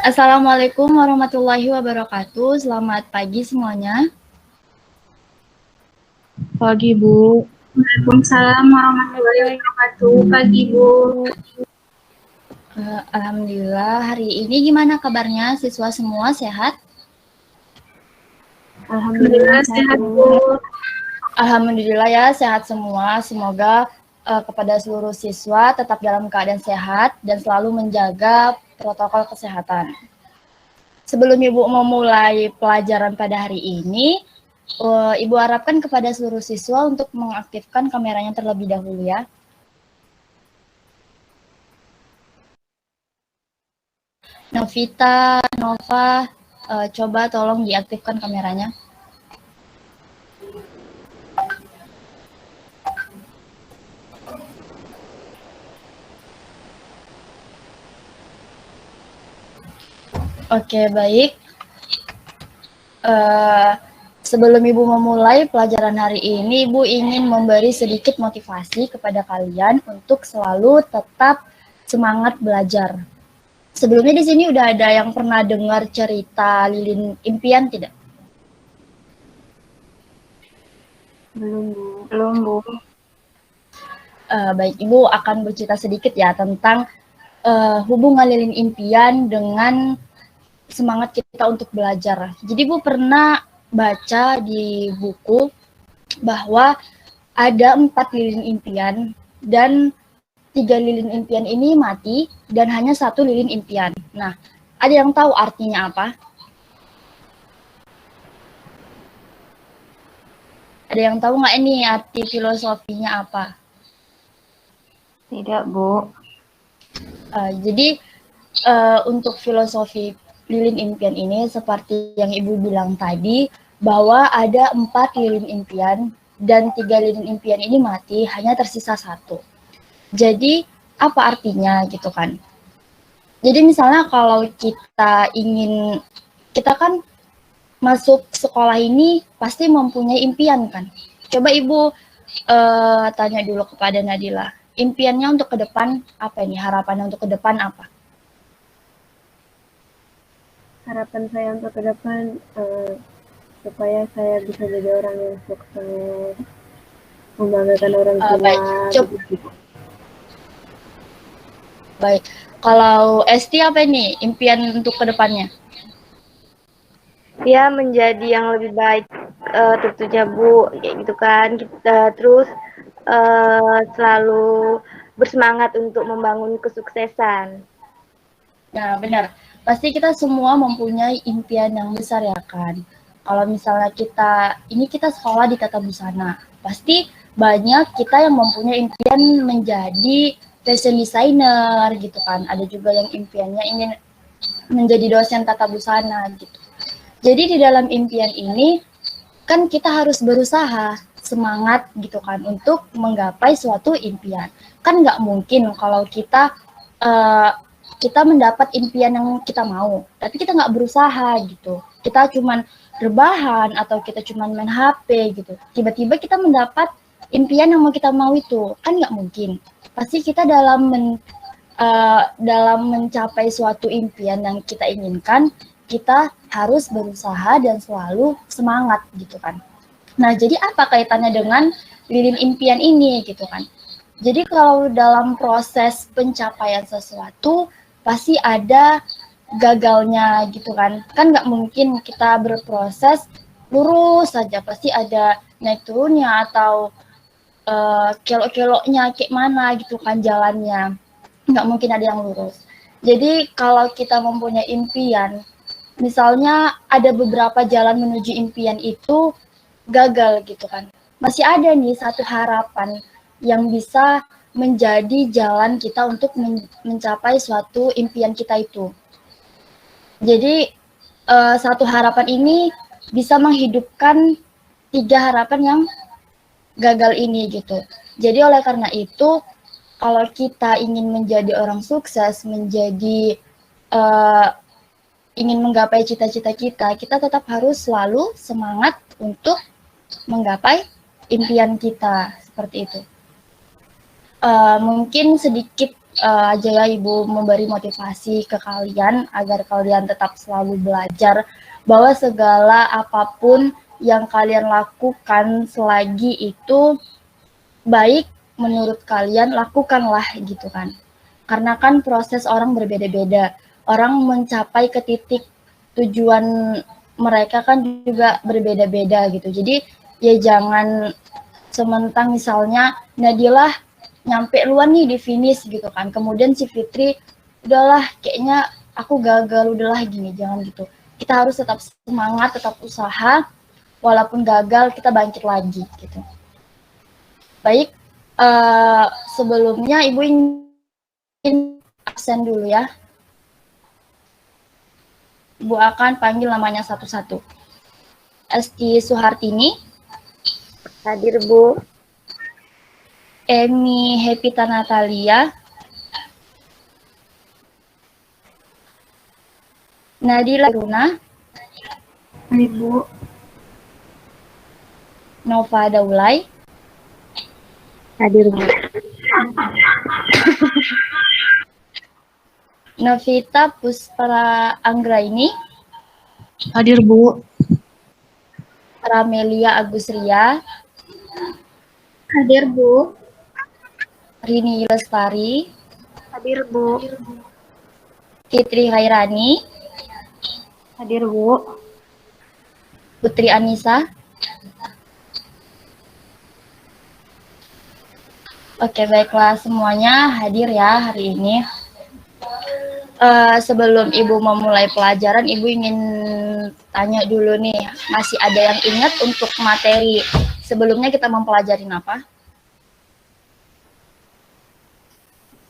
Assalamualaikum warahmatullahi wabarakatuh. Selamat pagi semuanya. Pagi, Bu. Waalaikumsalam warahmatullahi wabarakatuh. Pagi, Bu. Alhamdulillah, hari ini gimana kabarnya siswa semua sehat? Alhamdulillah sehat, Bu. Alhamdulillah ya sehat semua. Semoga kepada seluruh siswa tetap dalam keadaan sehat dan selalu menjaga protokol kesehatan. Sebelum Ibu memulai pelajaran pada hari ini, Ibu harapkan kepada seluruh siswa untuk mengaktifkan kameranya terlebih dahulu ya. Novita, Nova, coba tolong diaktifkan kameranya. Oke, baik. Sebelum Ibu memulai pelajaran hari ini, Ibu ingin memberi sedikit motivasi kepada kalian untuk selalu tetap semangat belajar. Sebelumnya di sini udah ada yang pernah dengar cerita Lilin Impian tidak? Belum, Bu. Baik, Ibu akan bercerita sedikit ya tentang hubungan Lilin Impian dengan semangat kita untuk belajar. Jadi Bu pernah baca di buku bahwa ada 4 lilin impian dan 3 lilin impian ini mati dan hanya 1 lilin impian. Nah, ada yang tahu artinya apa? Ada yang tahu nggak ini arti filosofinya apa? Tidak, Bu. Jadi untuk filosofi lilin impian ini seperti yang Ibu bilang tadi bahwa ada 4 lilin impian dan 3 lilin impian ini mati, hanya tersisa 1. Jadi apa artinya gitu kan? Jadi misalnya kalau kita kan masuk sekolah ini pasti mempunyai impian kan? Coba Ibu tanya dulu kepada Nadila, impiannya untuk ke depan apa ini? Harapannya untuk ke depan apa? Harapan saya untuk ke depan supaya saya bisa jadi orang yang sukses, membanggakan orang tua. Baik. Kalau Esti apa ini impian untuk ke depannya? Ya, menjadi yang lebih baik tentunya, Bu, kayak gitu kan. Kita terus selalu bersemangat untuk membangun kesuksesan. Nah, benar. Pasti kita semua mempunyai impian yang besar ya kan. Kalau misalnya kita sekolah di Tata Busana, pasti banyak kita yang mempunyai impian menjadi fashion designer gitu kan. Ada juga yang impiannya ingin menjadi dosen Tata Busana gitu. Jadi di dalam impian ini kan kita harus berusaha semangat gitu kan untuk menggapai suatu impian. Kan nggak mungkin kalau kita mendapat impian yang kita mau, tapi kita nggak berusaha gitu. Kita cuman rebahan atau kita cuman main HP gitu. Tiba-tiba kita mendapat impian yang mau kita mau itu, kan nggak mungkin. Pasti kita dalam mencapai suatu impian yang kita inginkan, kita harus berusaha dan selalu semangat gitu kan. Nah, jadi apa kaitannya dengan lilin impian ini gitu kan? Jadi kalau dalam proses pencapaian sesuatu, pasti ada gagalnya gitu kan. Kan nggak mungkin kita berproses lurus saja, pasti ada naik turunnya atau kelok-keloknya kayak mana gitu kan jalannya. Nggak mungkin ada yang lurus. Jadi kalau kita mempunyai impian, misalnya ada beberapa jalan menuju impian itu gagal gitu kan. Masih ada nih satu harapan yang bisa menjadi jalan kita untuk mencapai suatu impian kita itu. Jadi satu harapan ini bisa menghidupkan 3 harapan yang gagal ini gitu. Jadi oleh karena itu, kalau kita ingin menjadi orang sukses, ingin menggapai cita-cita kita tetap harus selalu semangat untuk menggapai impian kita seperti itu. Mungkin sedikit aja ya Ibu memberi motivasi ke kalian agar kalian tetap selalu belajar bahwa segala apapun yang kalian lakukan selagi itu baik menurut kalian, lakukanlah gitu kan. Karena kan proses orang berbeda-beda. Orang mencapai ke titik tujuan mereka kan juga berbeda-beda gitu. Jadi ya jangan sementang misalnya Nadilah nyampe luan nih di finish gitu kan. Kemudian si Fitri udahlah kayaknya aku gagal udahlah gini, jangan gitu. Kita harus tetap semangat, tetap usaha walaupun gagal kita bangkit lagi gitu. Baik, sebelumnya Ibu ingin absen dulu ya. Ibu akan panggil namanya satu-satu. Esti Suhartini. Hadir, Bu. Emi Hepita Natalia. Nadila Runa. Hadir, Bu. Nova Daulay. Hadir, Bu. Novita Puspara Anggraini. Hadir, Bu. Ramelia Agus Ria. Hadir, Bu. Rini Lestari. Hadir, Bu. Fitri Hairani. Hadir, Bu. Putri Anissa. Oke, baiklah semuanya hadir ya hari ini. Sebelum Ibu memulai pelajaran, Ibu ingin tanya dulu nih, masih ada yang ingat untuk materi sebelumnya kita mempelajari apa?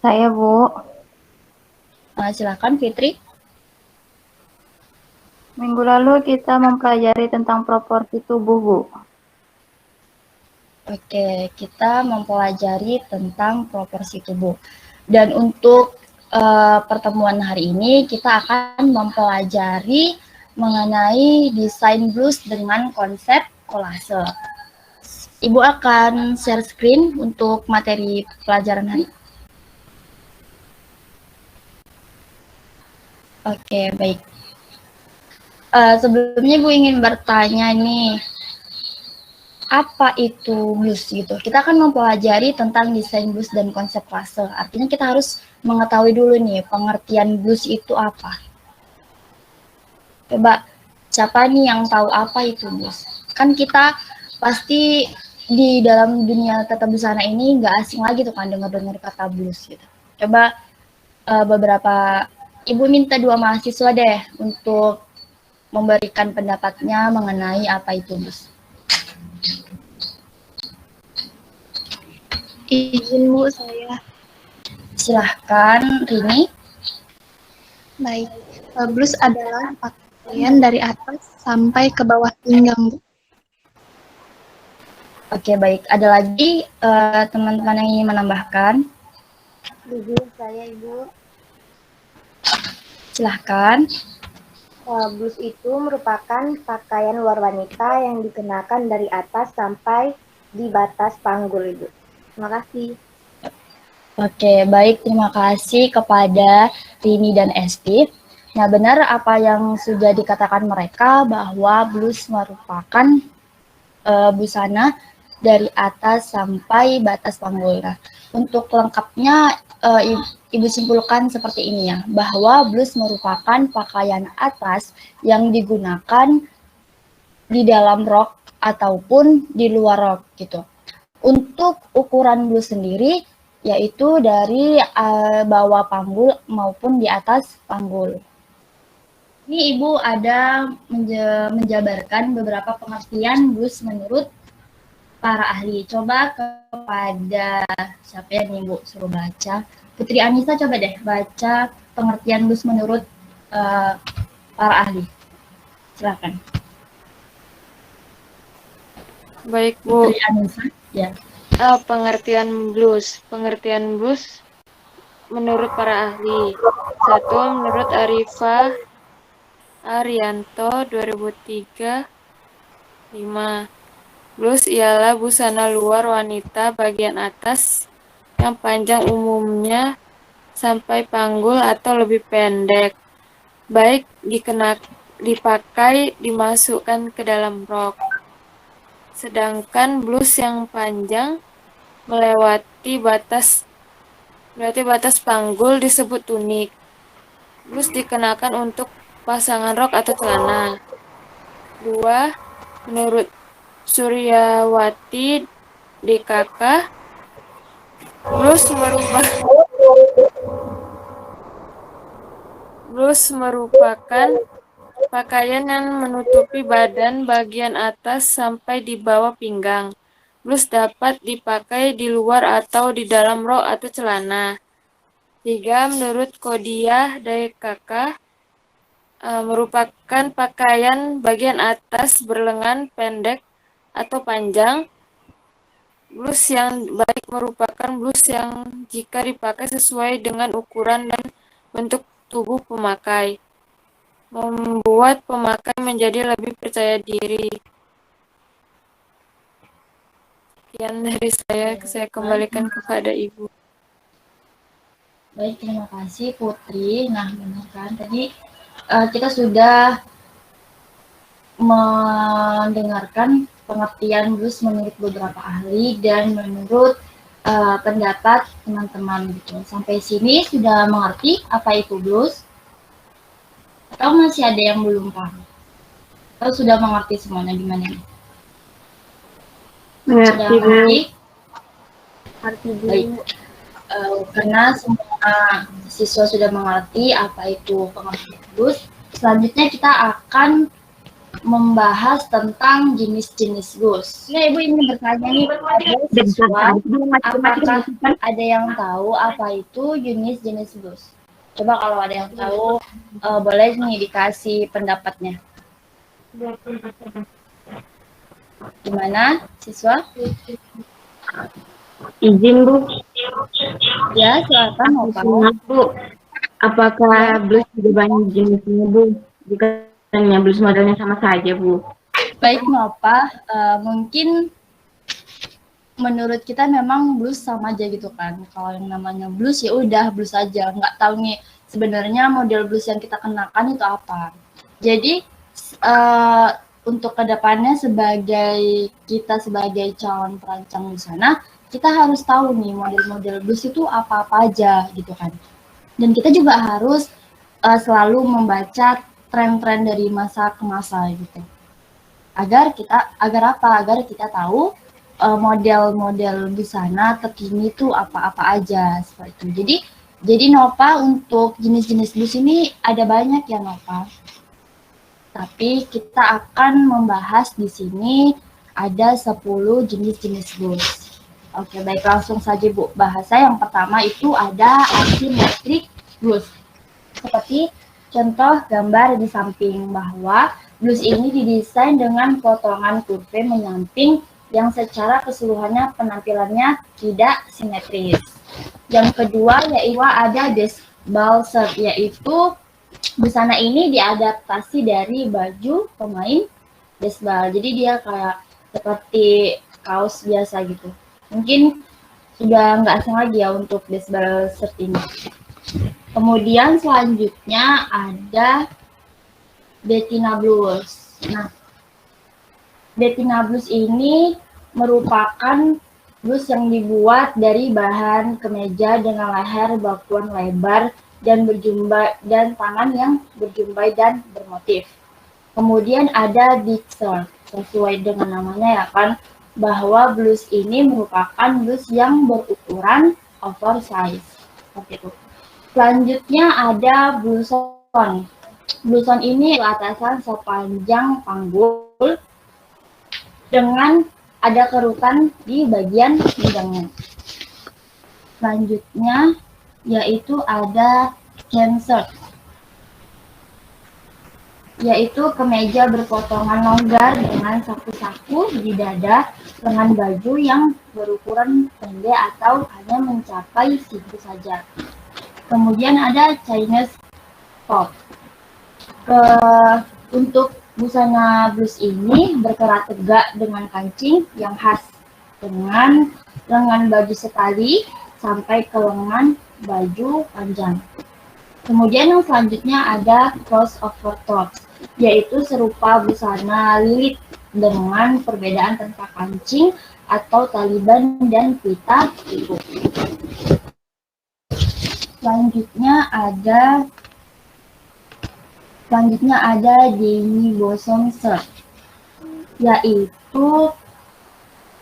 Saya, Bu. Silakan Fitri. Minggu lalu kita mempelajari tentang proporsi tubuh, Bu. Oke, kita mempelajari tentang proporsi tubuh. Dan untuk pertemuan hari ini kita akan mempelajari mengenai desain blus dengan konsep kolase. Ibu akan share screen untuk materi pelajaran hari ini. Oke, baik. Sebelumnya Ibu ingin bertanya nih, apa itu blus gitu? Kita akan mempelajari tentang desain blus dan konsep kolase. Artinya kita harus mengetahui dulu nih pengertian blus itu apa. Coba siapa nih yang tahu apa itu blus? Kan kita pasti di dalam dunia tata busana ini nggak asing lagi tuh kan dengar-dengar kata blus gitu. Coba beberapa Ibu minta 2 mahasiswa deh untuk memberikan pendapatnya mengenai apa itu blus. Izin, Bu, saya. Silahkan, Rini. Baik. Blus adalah pakaian dari atas sampai ke bawah pinggang, Bu. Oke, baik. Ada lagi teman-teman yang ingin menambahkan? Izin saya, Ibu. Silahkan. Blus itu merupakan pakaian luar wanita yang dikenakan dari atas sampai di batas panggul, Ibu. Terima kasih. Oke, baik. Terima kasih kepada Rini dan Esti. Nah, benar apa yang sudah dikatakan mereka bahwa blus merupakan busana dari atas sampai batas panggul. Nah, untuk lengkapnya Ibu simpulkan seperti ini ya, bahwa blus merupakan pakaian atas yang digunakan di dalam rok ataupun di luar rok gitu. Untuk ukuran blus sendiri yaitu dari bawah panggul maupun di atas panggul. Ini Ibu ada menjabarkan beberapa pengertian blus menurut para ahli. Coba kepada siapa ya nih Bu suruh baca. Putri Anissa coba deh baca pengertian blus menurut para ahli. Silakan. Baik, Bu. Putri Anissa, ya. Pengertian blues menurut para ahli. 1. Menurut Arifah Arianto 2003. 5. Blues ialah busana luar wanita bagian atas yang panjang umumnya sampai panggul atau lebih pendek, baik dipakai dimasukkan ke dalam rok. Sedangkan blus yang panjang melewati batas panggul disebut tunik. Blus dikenakan untuk pasangan rok atau celana. 2. Menurut Suryawati DKK, blus merupakan pakaian yang menutupi badan bagian atas sampai di bawah pinggang. Blus dapat dipakai di luar atau di dalam rok atau celana. 3. Menurut Kodiah DKK, merupakan pakaian bagian atas berlengan pendek atau panjang. Blus yang baik merupakan blus yang jika dipakai sesuai dengan ukuran dan bentuk tubuh pemakai, membuat pemakai menjadi lebih percaya diri. Sekian dari saya kembalikan kepada Ibu. Baik, terima kasih Putri. Nah, benar kan tadi kita sudah mendengarkan pengertian blus menurut beberapa ahli dan menurut pendapat teman-teman gitu. Sampai sini sudah mengerti apa itu blus? Atau masih ada yang belum paham? Atau sudah mengerti semuanya gimana? Sudah mengerti? Baik. Karena semua siswa sudah mengerti apa itu pengertian blus, selanjutnya kita akan membahas tentang jenis-jenis blus. Ya, Ibu ingin bertanya nih, siswa, apakah ada yang tahu apa itu jenis-jenis blus? Coba kalau ada yang tahu, boleh nih dikasih pendapatnya. Gimana, siswa? Izin, Bu. Ya, silakan, Bu. Apakah blus juga banyak jenisnya, Bu? Bukannya blus modelnya sama saja, Bu? Baik, Nova. Mungkin menurut kita memang blus sama aja gitu kan. Kalau yang namanya blus ya udah blus aja. Nggak tahu nih sebenarnya model blus yang kita kenakan itu apa. Jadi untuk kedepannya kita sebagai calon perancang busana, kita harus tahu nih model-model blus itu apa-apa aja gitu kan. Dan kita juga harus selalu membaca tren-tren dari masa ke masa gitu. Agar kita tahu model-model busana terkini itu apa-apa aja seperti itu. Jadi Nova, untuk jenis-jenis blus ini ada banyak ya Nova. Tapi kita akan membahas di sini ada 10 jenis-jenis blus. Oke, baik, langsung saja Bu. Bahasa yang pertama itu ada asimetrik blus. Seperti contoh gambar di samping, bahwa blus ini didesain dengan potongan kurve menyamping yang secara keseluruhannya penampilannya tidak simetris. Yang kedua yaitu ada baseball shirt, yaitu busana ini diadaptasi dari baju pemain baseball. Jadi dia kayak seperti kaos biasa gitu. Mungkin sudah nggak asing lagi ya untuk baseball shirt ini. Kemudian selanjutnya ada Bettina blus. Nah, Bettina blus ini merupakan blus yang dibuat dari bahan kemeja dengan leher bakuan lebar dan tangan yang berjumbai dan bermotif. Kemudian ada big shirt, sesuai dengan namanya ya kan, bahwa blus ini merupakan blus yang berukuran oversize. Seperti itu. Selanjutnya ada blouson. Blouson ini atasan sepanjang panggul dengan ada kerutan di bagian pinggangnya. Selanjutnya yaitu ada can shirt, yaitu kemeja berpotongan longgar dengan saku-saku di dada lengan baju yang berukuran pendek atau hanya mencapai siku saja. Kemudian ada Chinese top. Untuk busana blus ini berkerat tegak dengan kancing yang khas dengan lengan baju sekali, sampai ke lengan baju panjang. Kemudian yang selanjutnya ada crossover tops, yaitu serupa busana lilit dengan perbedaan tanpa kancing atau taliban dan pita ibu. Selanjutnya ada demi bosom shirt, yaitu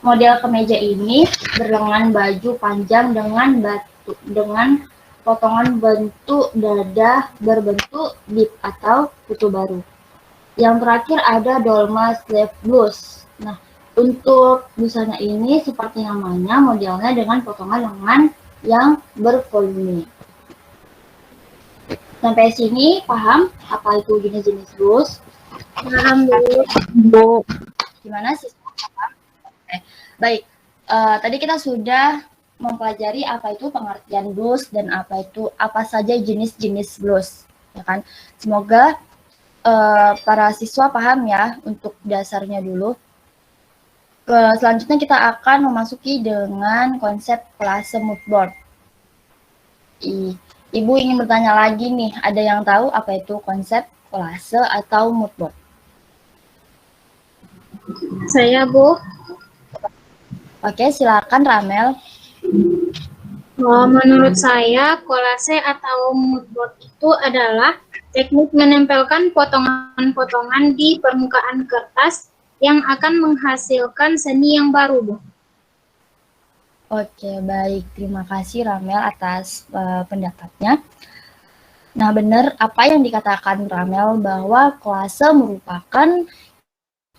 model kemeja ini berlengan baju panjang dengan potongan bentuk dada berbentuk bib atau kutu baru. Yang terakhir ada dolma sleeve blouse. Nah, untuk busana ini seperti namanya, modelnya dengan potongan lengan yang bervolume. Sampai sini paham apa itu jenis-jenis blouse? Paham, Bu. Gimana sih? Oke. Baik, tadi kita sudah mempelajari apa itu pengertian blouse dan apa saja jenis-jenis blouse, ya kan? Semoga para siswa paham ya untuk dasarnya dulu. Selanjutnya kita akan memasuki dengan konsep kolase mood board. Ibu ingin bertanya lagi nih, ada yang tahu apa itu konsep kolase atau mood board? Saya, Bu. Oke, silakan Ramel. Menurut saya, kolase atau mood board itu adalah teknik menempelkan potongan-potongan di permukaan kertas yang akan menghasilkan seni yang baru, Bu. Oke, baik. Terima kasih Ramel atas pendapatnya. Nah, benar apa yang dikatakan Ramel bahwa kolase merupakan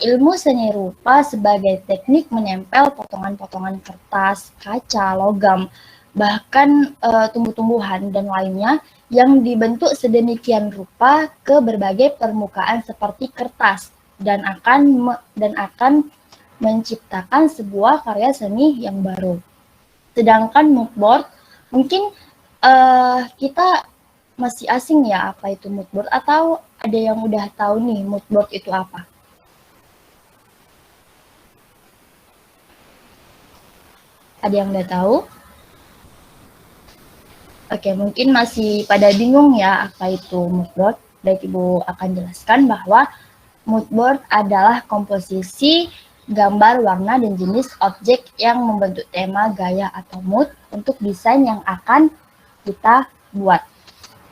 ilmu seni rupa sebagai teknik menempel potongan-potongan kertas, kaca, logam, bahkan tumbuh-tumbuhan dan lainnya yang dibentuk sedemikian rupa ke berbagai permukaan seperti kertas dan akan menciptakan sebuah karya seni yang baru. Sedangkan mood board, mungkin kita masih asing ya apa itu mood board, atau ada yang udah tahu nih mood board itu apa? Ada yang udah tahu? Oke, mungkin masih pada bingung ya apa itu mood board. Baik, Ibu akan jelaskan bahwa mood board adalah komposisi gambar, warna, dan jenis objek yang membentuk tema, gaya, atau mood untuk desain yang akan kita buat.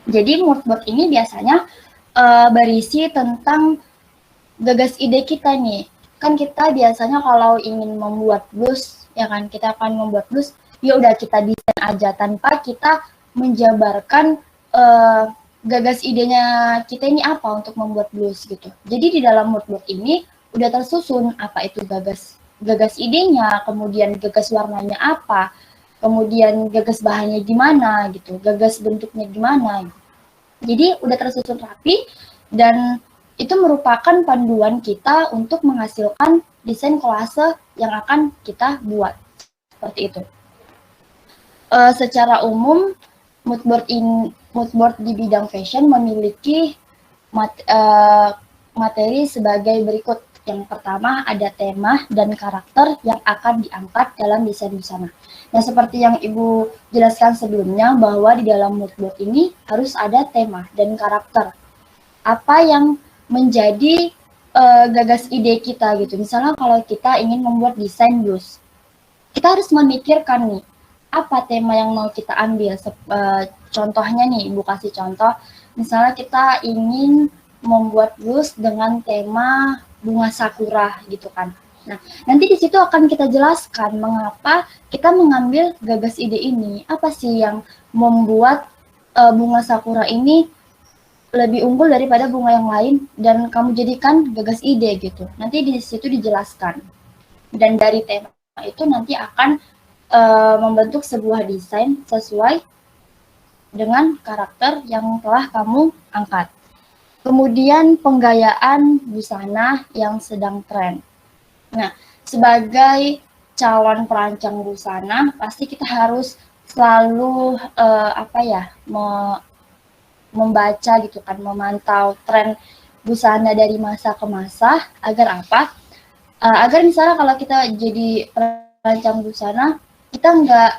Jadi mood board ini biasanya berisi tentang gagas ide kita nih. Kan kita biasanya kalau ingin membuat blus, ya kan, kita akan membuat blus, ya udah kita desain aja tanpa kita menjabarkan gagas idenya kita ini apa untuk membuat blus gitu. Jadi di dalam mood board ini udah tersusun apa itu gagas idenya, kemudian gagas warnanya apa, kemudian gagas bahannya gimana gitu, gagas bentuknya gimana gitu. Jadi udah tersusun rapi dan itu merupakan panduan kita untuk menghasilkan desain kolase yang akan kita buat. Seperti itu. Secara umum mood board di bidang fashion memiliki materi sebagai berikut. Yang pertama ada tema dan karakter yang akan diangkat dalam desain busana. Nah, seperti yang Ibu jelaskan sebelumnya bahwa di dalam mood board ini harus ada tema dan karakter. Apa yang menjadi gagas ide kita gitu. Misalnya kalau kita ingin membuat desain blus, kita harus memikirkan nih, apa tema yang mau kita ambil. Contohnya nih, Ibu kasih contoh. Misalnya kita ingin membuat blus dengan tema bunga sakura gitu kan. Nah, nanti di situ akan kita jelaskan mengapa kita mengambil gagas ide ini. Apa sih yang membuat bunga sakura ini lebih unggul daripada bunga yang lain dan kamu jadikan gagas ide gitu. Nanti di situ dijelaskan. Dan dari tema itu nanti akan membentuk sebuah desain sesuai dengan karakter yang telah kamu angkat. Kemudian penggayaan busana yang sedang tren. Nah, sebagai calon perancang busana, pasti kita harus selalu membaca gitu kan, memantau tren busana dari masa ke masa. Agar apa? Agar misalnya kalau kita jadi perancang busana, kita nggak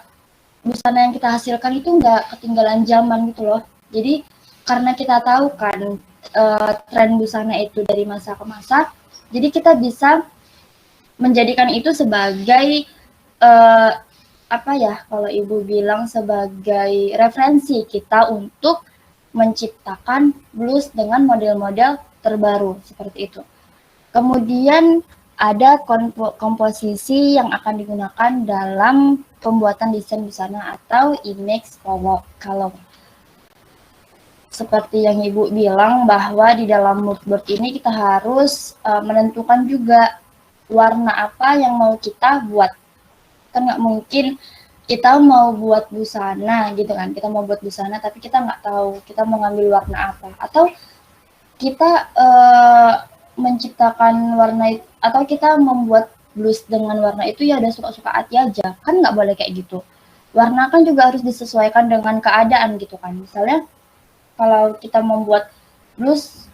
busana yang kita hasilkan itu nggak ketinggalan zaman gitu loh. Jadi karena kita tahu kan tren busana itu dari masa ke masa, jadi kita bisa menjadikan itu sebagai apa ya, kalau ibu bilang sebagai referensi kita untuk menciptakan blus dengan model-model terbaru seperti itu. Kemudian ada komposisi yang akan digunakan dalam pembuatan desain busana atau image color. Seperti yang ibu bilang bahwa di dalam mood board ini kita harus menentukan juga warna apa yang mau kita buat. Kan nggak mungkin kita mau buat busana gitu kan, kita mau buat busana tapi kita nggak tahu kita mau ngambil warna apa, atau kita menciptakan warna itu, atau kita membuat blus dengan warna itu ya udah suka-suka hati aja, kan nggak boleh kayak gitu. Warna kan juga harus disesuaikan dengan keadaan gitu kan. Misalnya kalau kita membuat blus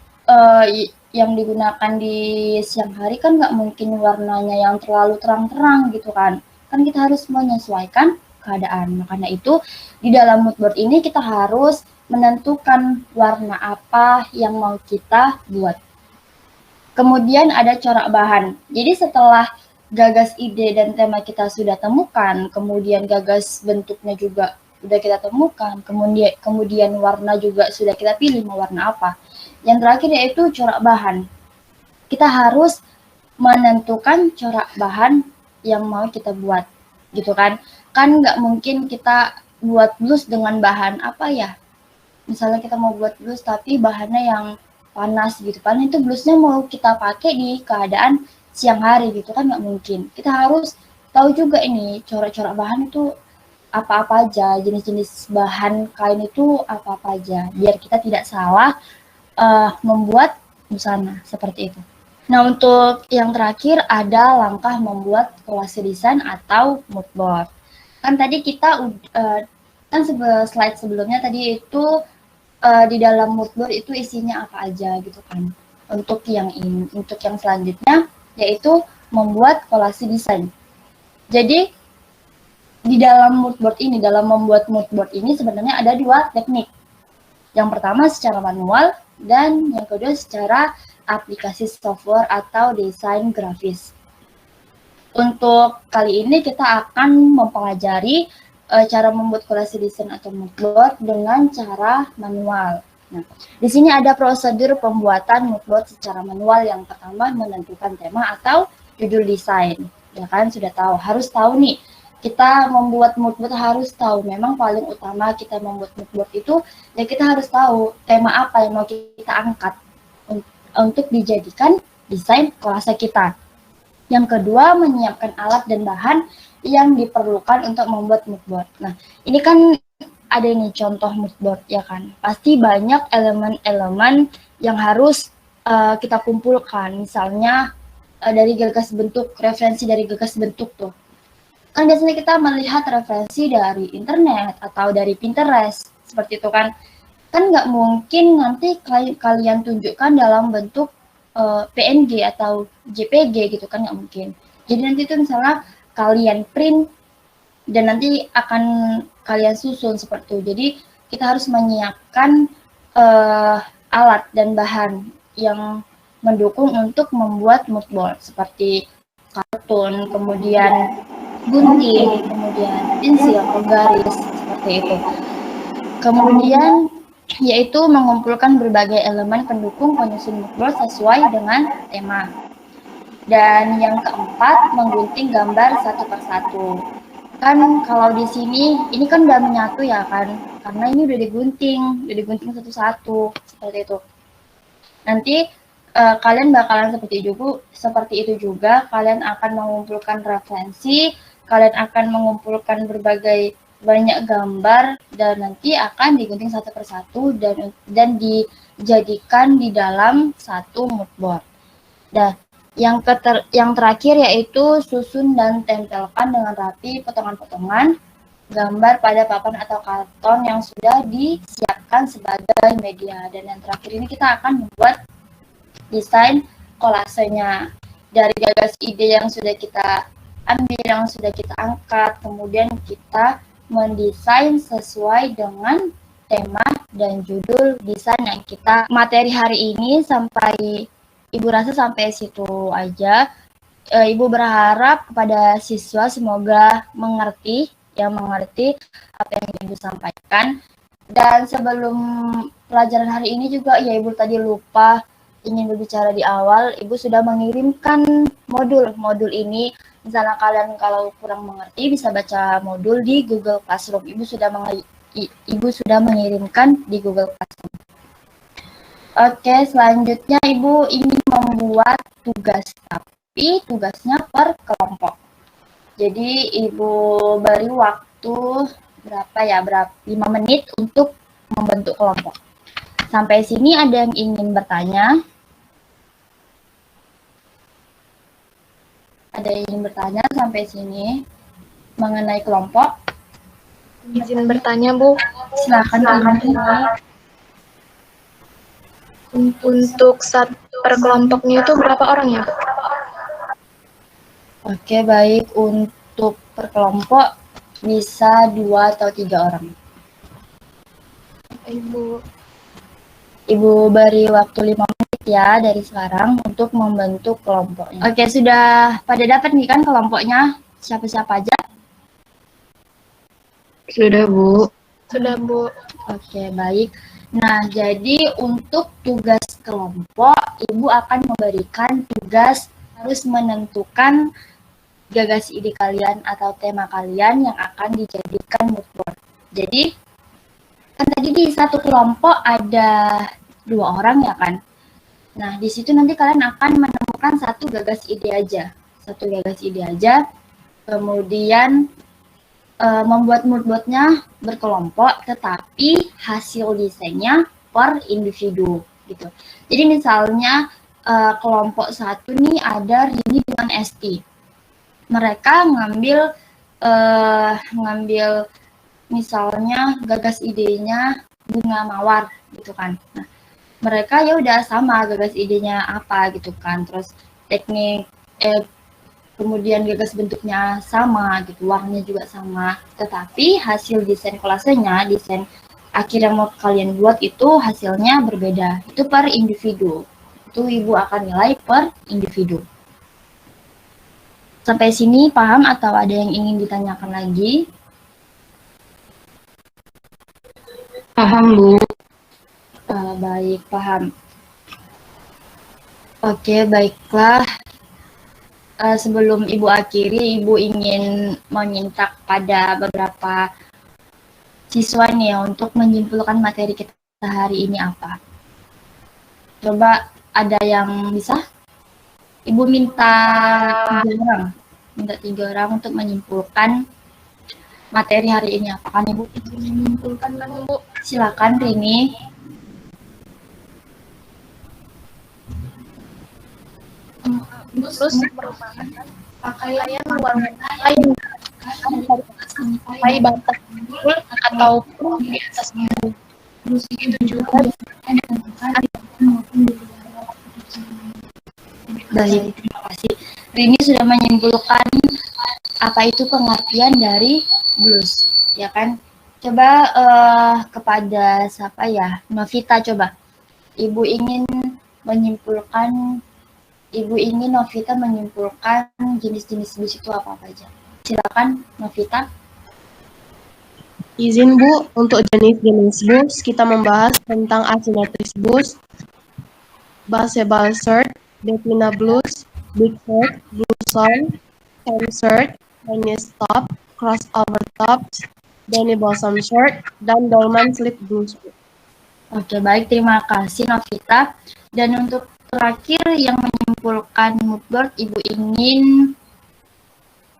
yang digunakan di siang hari kan nggak mungkin warnanya yang terlalu terang-terang gitu kan. Kan kita harus menyesuaikan keadaan. Makanya itu di dalam mood board ini kita harus menentukan warna apa yang mau kita buat. Kemudian ada corak bahan. Jadi setelah gagas ide dan tema kita sudah temukan, kemudian gagas bentuknya juga sudah kita temukan, kemudian warna juga sudah kita pilih mau warna apa. Yang terakhir yaitu corak bahan. Kita harus menentukan corak bahan yang mau kita buat, gitu kan. Kan nggak mungkin kita buat blus dengan bahan apa ya. Misalnya kita mau buat blus tapi bahannya yang panas gitu kan, itu blusnya mau kita pakai di keadaan siang hari gitu kan nggak mungkin. Kita harus tahu juga ini corak-corak bahan itu apa-apa aja, jenis-jenis bahan kain itu apa-apa aja, biar kita tidak salah membuat busana seperti itu. Nah, untuk yang terakhir ada langkah membuat kolase desain atau mood board. Kan tadi kita kan slide sebelumnya tadi itu di dalam mood board itu isinya apa aja gitu kan. Untuk yang ini, untuk yang selanjutnya yaitu membuat kolase desain. Jadi di dalam mood board ini, dalam membuat mood board ini sebenarnya ada dua teknik. Yang pertama secara manual dan yang kedua secara aplikasi software atau desain grafis. Untuk kali ini kita akan mempelajari cara membuat kolase desain atau mood board dengan cara manual. Nah, di sini ada prosedur pembuatan mood board secara manual. Yang pertama menentukan tema atau judul desain. Ya kan, sudah tahu, harus tahu nih. Kita membuat mood board harus tahu. Memang paling utama kita membuat mood board itu ya kita harus tahu tema apa yang mau kita angkat untuk dijadikan desain kolase kita. Yang kedua, menyiapkan alat dan bahan yang diperlukan untuk membuat mood board. Nah, ini kan ada ini contoh mood board ya kan. Pasti banyak elemen-elemen yang harus kita kumpulkan. Misalnya dari gagas bentuk, referensi dari gagas bentuk tuh. Kan biasanya kita melihat referensi dari internet atau dari Pinterest, seperti itu kan. Kan nggak mungkin nanti kalian tunjukkan dalam bentuk PNG atau JPG gitu kan, nggak mungkin. Jadi nanti itu misalnya kalian print dan nanti akan kalian susun seperti itu. Jadi kita harus menyiapkan alat dan bahan yang mendukung untuk membuat mood board seperti kartun, kemudian gunting, kemudian pensil atau garis seperti itu. Kemudian yaitu mengumpulkan berbagai elemen pendukung penyusun mood board sesuai dengan tema. Dan yang keempat, menggunting gambar satu persatu. Kan kalau di sini, ini kan udah menyatu ya kan, karena ini udah digunting satu-satu, seperti itu. Nanti kalian bakalan seperti itu juga, kalian akan mengumpulkan referensi, kalian akan mengumpulkan berbagai banyak gambar dan nanti akan digunting satu persatu dan dijadikan di dalam satu mood board. Dan yang terakhir yaitu susun dan tempelkan dengan rapi potongan-potongan gambar pada papan atau karton yang sudah disiapkan sebagai media. Dan yang terakhir ini kita akan membuat desain kolasenya dari gagas ide yang sudah kita ambil, yang sudah kita angkat, kemudian kita mendesain sesuai dengan tema dan judul desain yang kita materi hari ini. Sampai Ibu rasa sampai situ aja. Ibu berharap kepada siswa semoga mengerti apa yang Ibu sampaikan. Dan sebelum pelajaran hari ini juga, ya Ibu tadi lupa ingin berbicara di awal, Ibu sudah mengirimkan modul ini. Misalnya kalian kalau kurang mengerti bisa baca modul di Google Classroom. Ibu sudah mengirimkan di Google Classroom. Oke, selanjutnya Ibu ingin membuat tugas, tapi tugasnya per kelompok. Jadi Ibu beri waktu berapa 5 menit untuk membentuk kelompok. Sampai sini ada yang ingin bertanya? Ada yang ingin bertanya sampai sini mengenai kelompok? Izin bertanya, Bu. Silakan. Untuk per kelompoknya itu berapa orang ya, Bu? Oke, baik. Untuk per kelompok bisa 2 atau 3 orang. Ibu beri waktu 5 menit ya dari sekarang untuk membentuk kelompoknya. Oke, sudah pada dapat nih kan kelompoknya? Siapa-siapa aja? Sudah, Bu. Sudah, Bu. Oke, baik. Nah, jadi untuk tugas kelompok, Ibu akan memberikan tugas harus menentukan gagasan ide kalian atau tema kalian yang akan dijadikan mood board. Jadi, kan tadi di satu kelompok ada 2 orang ya kan? Nah, di situ nanti kalian akan menemukan satu gagasan ide aja. Kemudian membuat mood board-nya berkelompok, tetapi hasil desainnya per individu gitu. Jadi misalnya kelompok 1 nih ada Rini dengan Esti. Mereka ngambil misalnya gagas idenya bunga mawar gitu kan. Nah, mereka ya udah sama gagas idenya apa gitu kan. Terus teknik kemudian gagas bentuknya sama gitu, warnanya juga sama. Tetapi hasil desain kolasenya, desain akhir yang mau kalian buat itu hasilnya berbeda. Itu per individu. Itu Ibu akan nilai per individu. Sampai sini paham atau ada yang ingin ditanyakan lagi? Paham, Bu. Baik, paham. Oke, baiklah. Sebelum Ibu akhiri, Ibu ingin meminta pada beberapa siswa nih untuk menyimpulkan materi kita hari ini apa. Coba ada yang bisa? Ibu minta 3 orang untuk menyimpulkan materi hari ini apa kan Ibu? Menyimpulkan kan, Bu? Silakan Rini. Terus merupakan pakaian luar yang sampai batas tubuh ataupun di atas tubuh. Terus itu juga Baik, terima kasih. Rini sudah menyimpulkan apa itu pengertian dari blues, ya kan? Coba kepada siapa ya? Novita coba. Ibu ingin Novita menyimpulkan jenis-jenis blues itu apa aja. Silakan Novita. Izin Bu, untuk jenis-jenis bus kita membahas tentang asimetris bus, baseball shirt, Bettina blues, big shirt, blue song, tan shirt, Chinese top, crossover tops, Danny Blossom shirt, dan Dolman slip blues. Oke, baik, terima kasih Novita. Dan untuk terakhir yang menyimpulkan mood board, Ibu ingin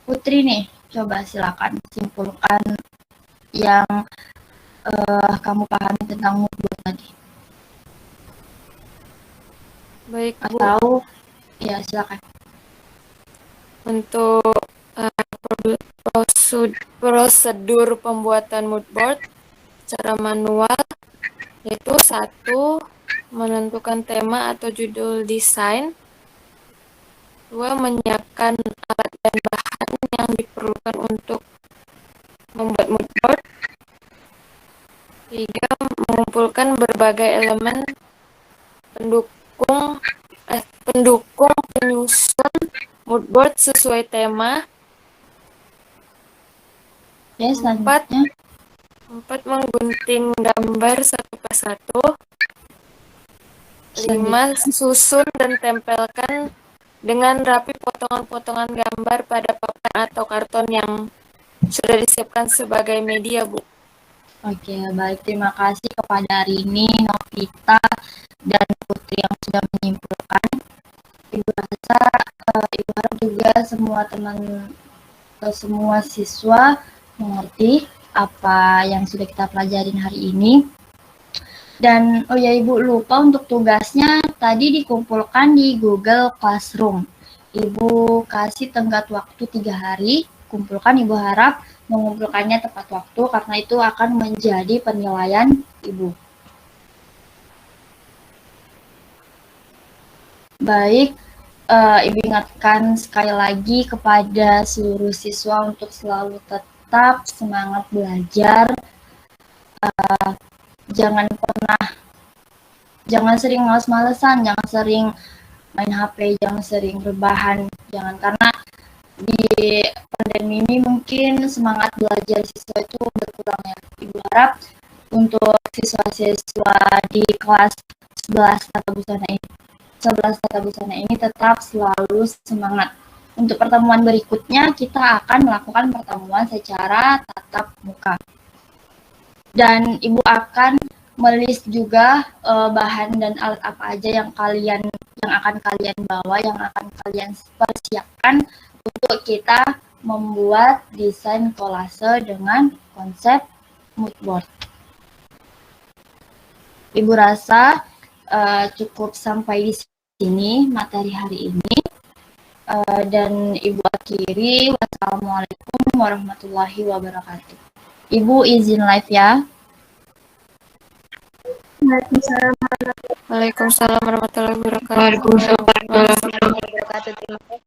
Putri nih, coba silakan simpulkan yang kamu pahami tentang mood board tadi. Baik, Bu. Atau ya silakan. Untuk prosedur pembuatan mood board secara manual, yaitu 1. Menentukan tema atau judul desain. 2. Menyiapkan alat dan bahan yang diperlukan untuk membuat mood board. sebagai elemen pendukung penyusun mood board sesuai tema. Ya, selanjutnya. 4. Menggunting gambar satu persatu. 5. Susun dan tempelkan dengan rapi potongan-potongan gambar pada papan atau karton yang sudah disiapkan sebagai media, Bu. Oke, baik. Terima kasih kepada Rini, Novita, dan Putri yang sudah menyimpulkan. Ibu rasa, Ibu harap juga semua siswa mengerti apa yang sudah kita pelajarin hari ini. Dan oh ya, Ibu lupa untuk tugasnya tadi dikumpulkan di Google Classroom. Ibu kasih tenggat waktu 3 hari, kumpulkan. Ibu harap mengumpulkannya tepat waktu karena itu akan menjadi penilaian Ibu. Baik, Ibu ingatkan sekali lagi kepada seluruh siswa untuk selalu tetap semangat belajar. Jangan sering males-malesan, jangan sering main HP, jangan sering rebahan, jangan, karena di pandemi ini mungkin semangat belajar siswa itu berkurang ya. Ibu harap untuk siswa-siswa di kelas 11 tata busana ini tetap selalu semangat. Untuk pertemuan berikutnya kita akan melakukan pertemuan secara tatap muka. Dan Ibu akan melis juga bahan dan alat apa aja yang akan kalian bawa, yang akan kalian persiapkan untuk kita membuat desain kolase dengan konsep mood board. Ibu rasa cukup sampai di sini materi hari ini. Dan Ibu akhiri, wassalamualaikum warahmatullahi wabarakatuh. Ibu izin live ya. Waalaikumsalam warahmatullahi wabarakatuh. Waalaikumsalam warahmatullahi wabarakatuh. Terima kasih.